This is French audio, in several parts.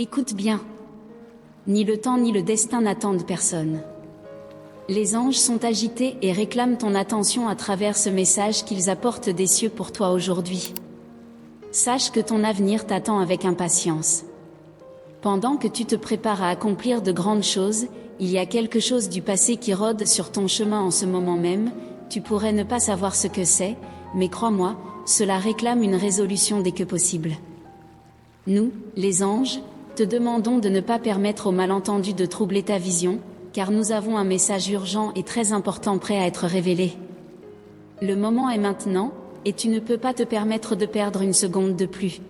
Écoute bien. Ni le temps ni le destin n'attendent personne. Les anges sont agités et réclament ton attention à travers ce message qu'ils apportent des cieux pour toi aujourd'hui. Sache que ton avenir t'attend avec impatience. Pendant que tu te prépares à accomplir de grandes choses, il y a quelque chose du passé qui rôde sur ton chemin en ce moment même. Tu pourrais ne pas savoir ce que c'est, mais crois-moi, cela réclame une résolution dès que possible. Nous, les anges, te demandons de ne pas permettre aux malentendus de troubler ta vision, car nous avons un message urgent et très important prêt à être révélé. Le moment est maintenant, et tu ne peux pas te permettre de perdre une seconde de plus.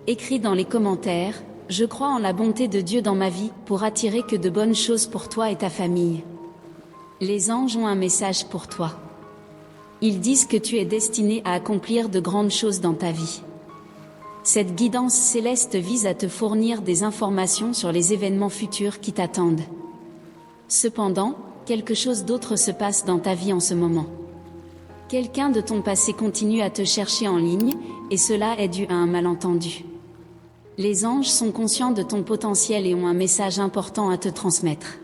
Écris dans les commentaires, je crois en la bonté de Dieu dans ma vie pour attirer que de bonnes choses pour toi et ta famille. Les anges ont un message pour toi. Ils disent que tu es destiné à accomplir de grandes choses dans ta vie. Cette guidance céleste vise à te fournir des informations sur les événements futurs qui t'attendent. Cependant, quelque chose d'autre se passe dans ta vie en ce moment. Quelqu'un de ton passé continue à te chercher en ligne, et cela est dû à un malentendu. Les anges sont conscients de ton potentiel et ont un message important à te transmettre.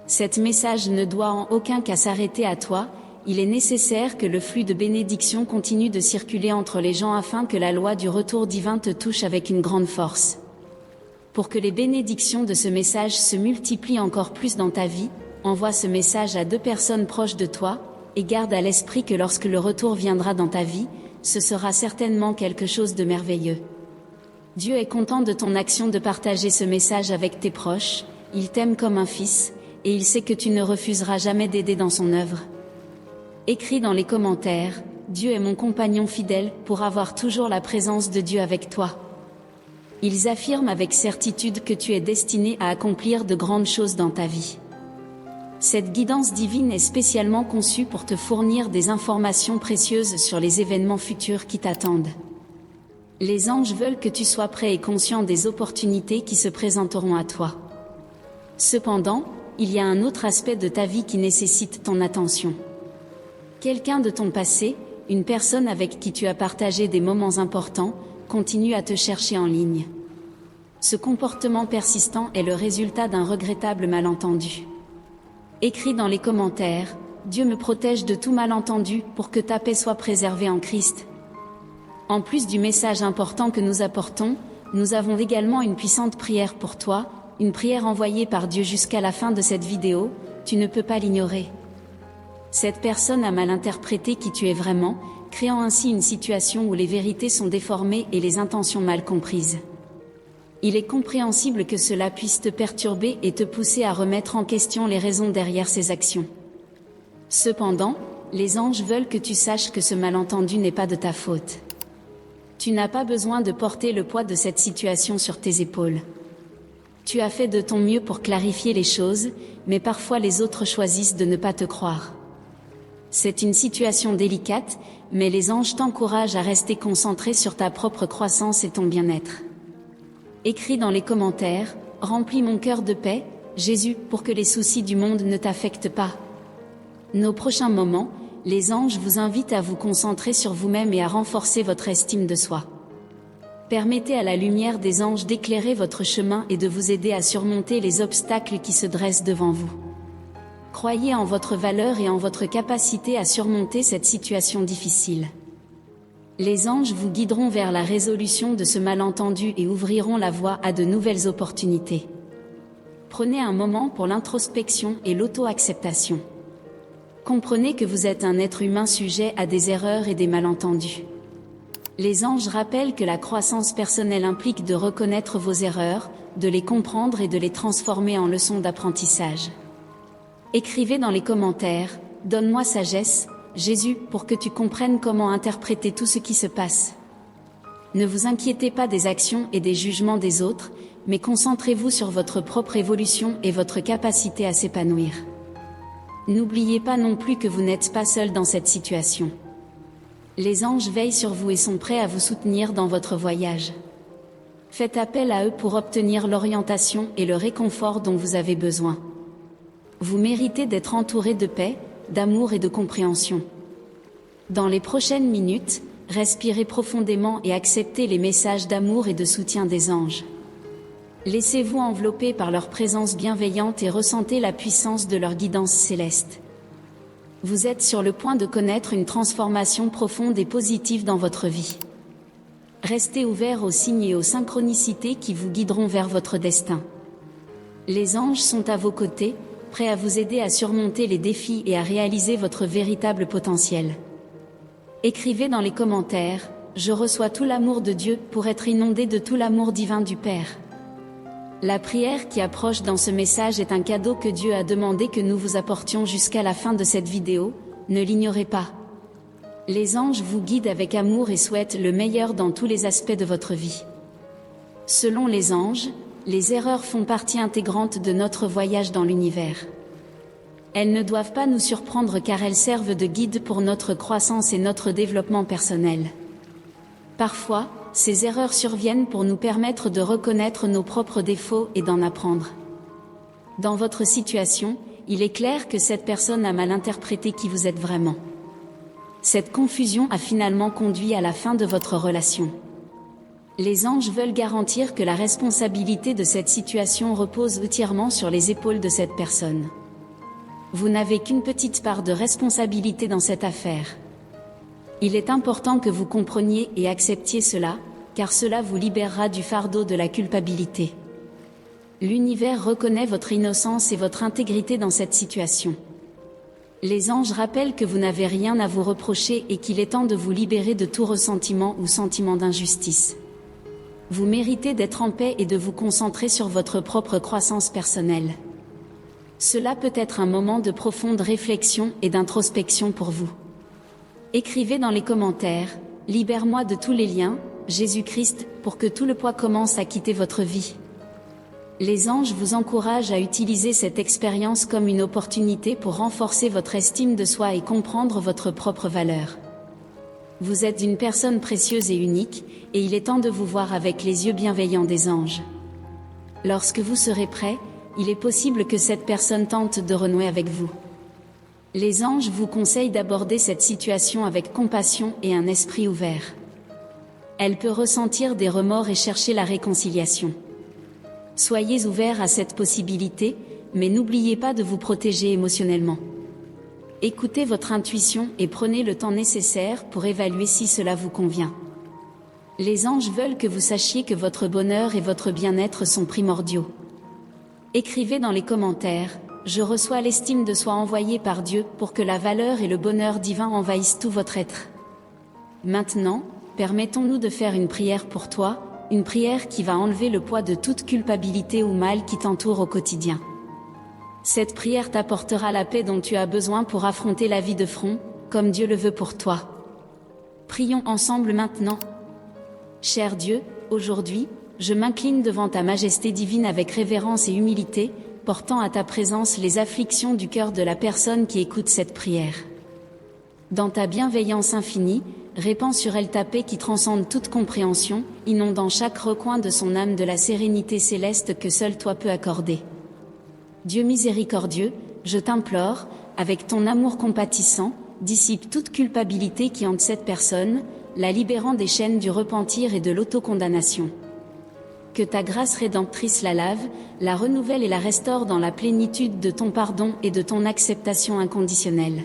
Cet message ne doit en aucun cas s'arrêter à toi, il est nécessaire que le flux de bénédictions continue de circuler entre les gens afin que la loi du retour divin te touche avec une grande force. Pour que les bénédictions de ce message se multiplient encore plus dans ta vie, envoie ce message à 2 personnes proches de toi, et garde à l'esprit que lorsque le retour viendra dans ta vie, ce sera certainement quelque chose de merveilleux. Dieu est content de ton action de partager ce message avec tes proches, il t'aime comme un fils, et il sait que tu ne refuseras jamais d'aider dans son œuvre. Écris dans les commentaires, Dieu est mon compagnon fidèle pour avoir toujours la présence de Dieu avec toi. Ils affirment avec certitude que tu es destiné à accomplir de grandes choses dans ta vie. Cette guidance divine est spécialement conçue pour te fournir des informations précieuses sur les événements futurs qui t'attendent. Les anges veulent que tu sois prêt et conscient des opportunités qui se présenteront à toi. Cependant, il y a un autre aspect de ta vie qui nécessite ton attention. Quelqu'un de ton passé, une personne avec qui tu as partagé des moments importants, continue à te chercher en ligne. Ce comportement persistant est le résultat d'un regrettable malentendu. Écris dans les commentaires, Dieu me protège de tout malentendu pour que ta paix soit préservée en Christ. En plus du message important que nous apportons, nous avons également une puissante prière pour toi, une prière envoyée par Dieu jusqu'à la fin de cette vidéo, tu ne peux pas l'ignorer. Cette personne a mal interprété qui tu es vraiment, créant ainsi une situation où les vérités sont déformées et les intentions mal comprises. Il est compréhensible que cela puisse te perturber et te pousser à remettre en question les raisons derrière ces actions. Cependant, les anges veulent que tu saches que ce malentendu n'est pas de ta faute. Tu n'as pas besoin de porter le poids de cette situation sur tes épaules. Tu as fait de ton mieux pour clarifier les choses, mais parfois les autres choisissent de ne pas te croire. C'est une situation délicate, mais les anges t'encouragent à rester concentré sur ta propre croissance et ton bien-être. Écris dans les commentaires, remplis mon cœur de paix, Jésus, pour que les soucis du monde ne t'affectent pas. Nos prochains moments, les anges vous invitent à vous concentrer sur vous-même et à renforcer votre estime de soi. Permettez à la lumière des anges d'éclairer votre chemin et de vous aider à surmonter les obstacles qui se dressent devant vous. Croyez en votre valeur et en votre capacité à surmonter cette situation difficile. Les anges vous guideront vers la résolution de ce malentendu et ouvriront la voie à de nouvelles opportunités. Prenez un moment pour l'introspection et l'auto-acceptation. Comprenez que vous êtes un être humain sujet à des erreurs et des malentendus. Les anges rappellent que la croissance personnelle implique de reconnaître vos erreurs, de les comprendre et de les transformer en leçons d'apprentissage. Écrivez dans les commentaires, donne-moi sagesse, Jésus, pour que tu comprennes comment interpréter tout ce qui se passe. Ne vous inquiétez pas des actions et des jugements des autres, mais concentrez-vous sur votre propre évolution et votre capacité à s'épanouir. N'oubliez pas non plus que vous n'êtes pas seul dans cette situation. Les anges veillent sur vous et sont prêts à vous soutenir dans votre voyage. Faites appel à eux pour obtenir l'orientation et le réconfort dont vous avez besoin. Vous méritez d'être entouré de paix, d'amour et de compréhension. Dans les prochaines minutes, respirez profondément et acceptez les messages d'amour et de soutien des anges. Laissez-vous envelopper par leur présence bienveillante et ressentez la puissance de leur guidance céleste. Vous êtes sur le point de connaître une transformation profonde et positive dans votre vie. Restez ouverts aux signes et aux synchronicités qui vous guideront vers votre destin. Les anges sont à vos côtés, prêts à vous aider à surmonter les défis et à réaliser votre véritable potentiel. Écrivez dans les commentaires « Je reçois tout l'amour de Dieu » pour être inondé de tout l'amour divin du Père. La prière qui approche dans ce message est un cadeau que Dieu a demandé que nous vous apportions jusqu'à la fin de cette vidéo, ne l'ignorez pas. Les anges vous guident avec amour et souhaitent le meilleur dans tous les aspects de votre vie. Selon les anges, les erreurs font partie intégrante de notre voyage dans l'univers. Elles ne doivent pas nous surprendre car elles servent de guide pour notre croissance et notre développement personnel. Parfois, ces erreurs surviennent pour nous permettre de reconnaître nos propres défauts et d'en apprendre. Dans votre situation, il est clair que cette personne a mal interprété qui vous êtes vraiment. Cette confusion a finalement conduit à la fin de votre relation. Les anges veulent garantir que la responsabilité de cette situation repose entièrement sur les épaules de cette personne. Vous n'avez qu'une petite part de responsabilité dans cette affaire. Il est important que vous compreniez et acceptiez cela, car cela vous libérera du fardeau de la culpabilité. L'univers reconnaît votre innocence et votre intégrité dans cette situation. Les anges rappellent que vous n'avez rien à vous reprocher et qu'il est temps de vous libérer de tout ressentiment ou sentiment d'injustice. Vous méritez d'être en paix et de vous concentrer sur votre propre croissance personnelle. Cela peut être un moment de profonde réflexion et d'introspection pour vous. Écrivez dans les commentaires « Libère-moi de tous les liens, Jésus-Christ, pour que tout le poids commence à quitter votre vie ». Les anges vous encouragent à utiliser cette expérience comme une opportunité pour renforcer votre estime de soi et comprendre votre propre valeur. Vous êtes une personne précieuse et unique, et il est temps de vous voir avec les yeux bienveillants des anges. Lorsque vous serez prêt, il est possible que cette personne tente de renouer avec vous. Les anges vous conseillent d'aborder cette situation avec compassion et un esprit ouvert. Elle peut ressentir des remords et chercher la réconciliation. Soyez ouverts à cette possibilité, mais n'oubliez pas de vous protéger émotionnellement. Écoutez votre intuition et prenez le temps nécessaire pour évaluer si cela vous convient. Les anges veulent que vous sachiez que votre bonheur et votre bien-être sont primordiaux. Écrivez dans les commentaires « Je reçois l'estime de soi envoyée par Dieu pour que la valeur et le bonheur divin envahissent tout votre être. » Maintenant, permettons-nous de faire une prière pour toi, une prière qui va enlever le poids de toute culpabilité ou mal qui t'entoure au quotidien. Cette prière t'apportera la paix dont tu as besoin pour affronter la vie de front, comme Dieu le veut pour toi. Prions ensemble maintenant. Cher Dieu, aujourd'hui, je m'incline devant ta majesté divine avec révérence et humilité, portant à ta présence les afflictions du cœur de la personne qui écoute cette prière. Dans ta bienveillance infinie, répands sur elle ta paix qui transcende toute compréhension, inondant chaque recoin de son âme de la sérénité céleste que seul toi peux accorder. Dieu miséricordieux, je t'implore, avec ton amour compatissant, dissipe toute culpabilité qui hante cette personne, la libérant des chaînes du repentir et de l'autocondamnation. Que ta grâce rédemptrice la lave, la renouvelle et la restaure dans la plénitude de ton pardon et de ton acceptation inconditionnelle.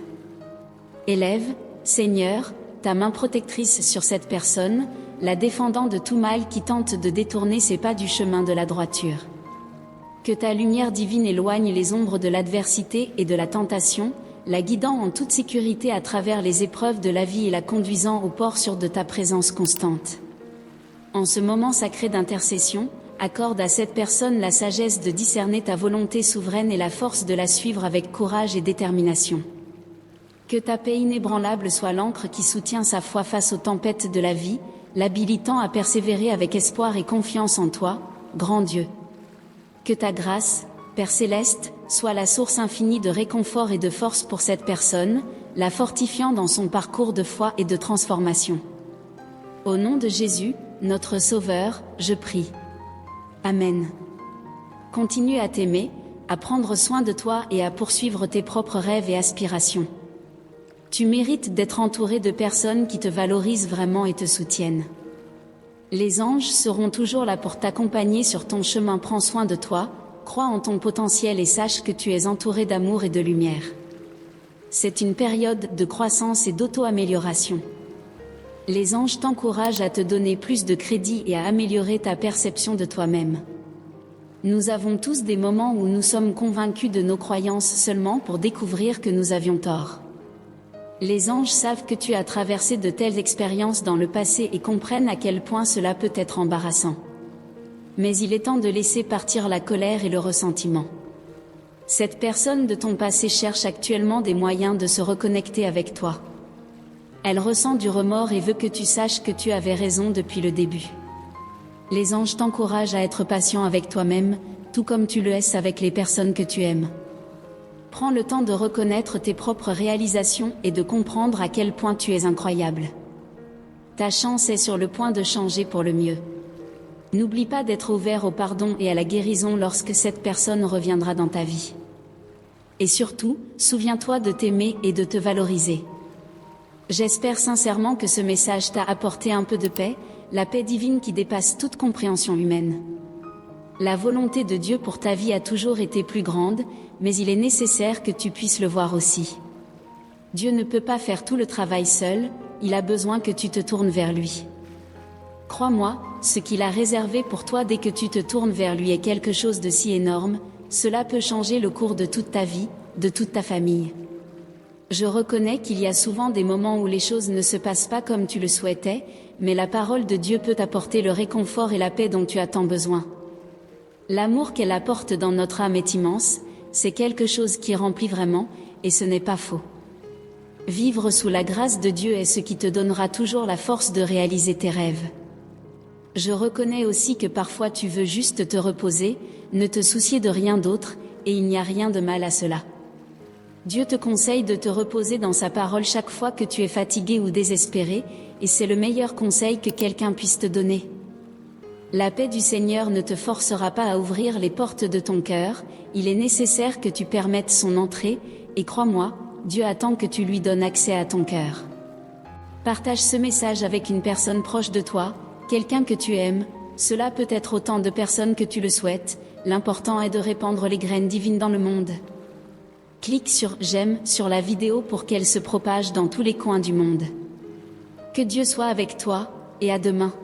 Élève, Seigneur, ta main protectrice sur cette personne, la défendant de tout mal qui tente de détourner ses pas du chemin de la droiture. Que ta lumière divine éloigne les ombres de l'adversité et de la tentation, la guidant en toute sécurité à travers les épreuves de la vie et la conduisant au port sûr de ta présence constante. En ce moment sacré d'intercession, accorde à cette personne la sagesse de discerner ta volonté souveraine et la force de la suivre avec courage et détermination. Que ta paix inébranlable soit l'encre qui soutient sa foi face aux tempêtes de la vie, l'habilitant à persévérer avec espoir et confiance en toi, grand Dieu. Que ta grâce, Père Céleste, soit la source infinie de réconfort et de force pour cette personne, la fortifiant dans son parcours de foi et de transformation. Au nom de Jésus, notre Sauveur, je prie. Amen. Continue à t'aimer, à prendre soin de toi et à poursuivre tes propres rêves et aspirations. Tu mérites d'être entouré de personnes qui te valorisent vraiment et te soutiennent. Les anges seront toujours là pour t'accompagner sur ton chemin. Prends soin de toi, crois en ton potentiel et sache que tu es entouré d'amour et de lumière. C'est une période de croissance et d'auto-amélioration. Les anges t'encouragent à te donner plus de crédit et à améliorer ta perception de toi-même. Nous avons tous des moments où nous sommes convaincus de nos croyances seulement pour découvrir que nous avions tort. Les anges savent que tu as traversé de telles expériences dans le passé et comprennent à quel point cela peut être embarrassant. Mais il est temps de laisser partir la colère et le ressentiment. Cette personne de ton passé cherche actuellement des moyens de se reconnecter avec toi. Elle ressent du remords et veut que tu saches que tu avais raison depuis le début. Les anges t'encouragent à être patient avec toi-même, tout comme tu le es avec les personnes que tu aimes. Prends le temps de reconnaître tes propres réalisations et de comprendre à quel point tu es incroyable. Ta chance est sur le point de changer pour le mieux. N'oublie pas d'être ouvert au pardon et à la guérison lorsque cette personne reviendra dans ta vie. Et surtout, souviens-toi de t'aimer et de te valoriser. J'espère sincèrement que ce message t'a apporté un peu de paix, la paix divine qui dépasse toute compréhension humaine. La volonté de Dieu pour ta vie a toujours été plus grande, mais il est nécessaire que tu puisses le voir aussi. Dieu ne peut pas faire tout le travail seul, il a besoin que tu te tournes vers lui. Crois-moi, ce qu'il a réservé pour toi dès que tu te tournes vers lui est quelque chose de si énorme, cela peut changer le cours de toute ta vie, de toute ta famille. Je reconnais qu'il y a souvent des moments où les choses ne se passent pas comme tu le souhaitais, mais la parole de Dieu peut t'apporter le réconfort et la paix dont tu as tant besoin. L'amour qu'elle apporte dans notre âme est immense, c'est quelque chose qui remplit vraiment, et ce n'est pas faux. Vivre sous la grâce de Dieu est ce qui te donnera toujours la force de réaliser tes rêves. Je reconnais aussi que parfois tu veux juste te reposer, ne te soucier de rien d'autre, et il n'y a rien de mal à cela. Dieu te conseille de te reposer dans sa parole chaque fois que tu es fatigué ou désespéré, et c'est le meilleur conseil que quelqu'un puisse te donner. La paix du Seigneur ne te forcera pas à ouvrir les portes de ton cœur, il est nécessaire que tu permettes son entrée, et crois-moi, Dieu attend que tu lui donnes accès à ton cœur. Partage ce message avec une personne proche de toi, quelqu'un que tu aimes, cela peut être autant de personnes que tu le souhaites, l'important est de répandre les graines divines dans le monde. Clique sur « J'aime » sur la vidéo pour qu'elle se propage dans tous les coins du monde. Que Dieu soit avec toi, et à demain.